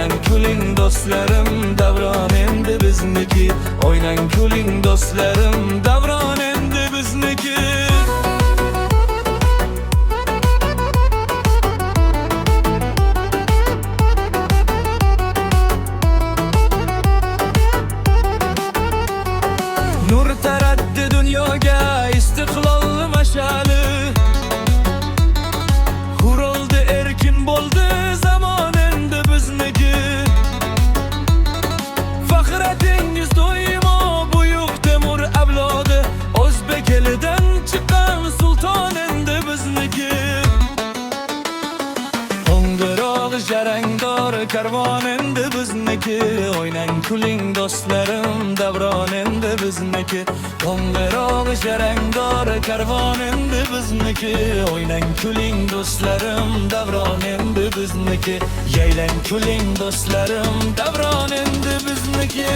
Oynang kuling do'stlarim, davron endi bizniki. Oynang kuling do'stlarim, davron endi bizniki. Nur taratdi dunyoga istiqlol mash'ali. Huroldi, erkin bo'ldi zamon endi bizniki. Faxratingiz doimo buyuk Temur avlodi, O'zbek elidan chiqqan sulton endi bizniki. Qo'ng'iroq jarangdor karvon endi bizniki. Oynang kuling do'stlarim, davron endi bizniki. Qo'ng'iroq jarangdor karvon endi bizniki. Oynang kuling do'stlarim, davron endi bizniki. Yaylang kuling do'stlarim, davron endi bizniki.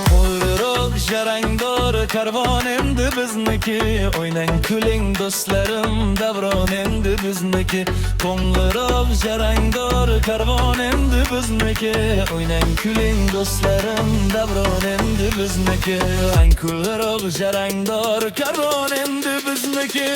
Qo'ng'iroq jarangdor karvon endi bizniki. Oynang kuling do'stlarim, davron endi bizniki. Qo'ng'iroq jarangdor karvon endi bizniki. Oynang kuling do'stlarim, davron endi bizniki. Qo'ng'iroq jarangdor karvon endi bizniki.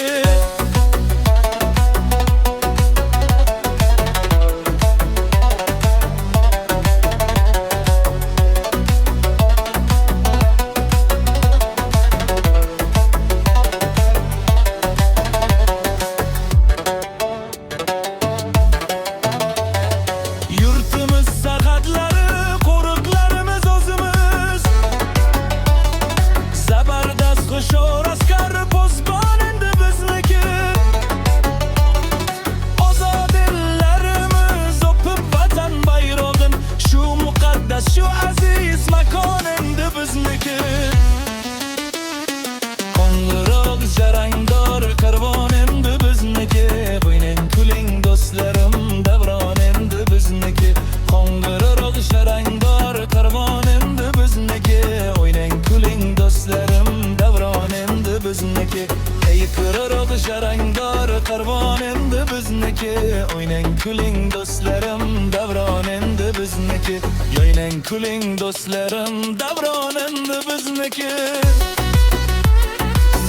Şu aziz makon endi bizniki. Qo'ng'iroq jarangdor karvon endi bizniki. Oynang kuling do'stlarim, davron endi bizniki. Qo'ng'iroq jarangdor karvon endi bizniki. Oynang kuling do'stlarim, davron endi bizniki. Qo'ng'iroq jarangdor karvon endi bizniki. Oynang kuling do'stlarim, davron endi bizniki. Oynang kuling do'stlarim, davron endi bizniki.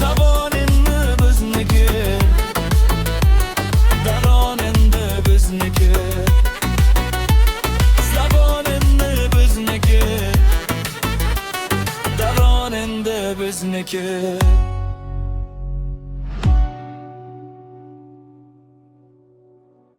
Zavon endi bizniki. Davron endi bizniki. Zavon endi bizniki. Davron endi bizniki.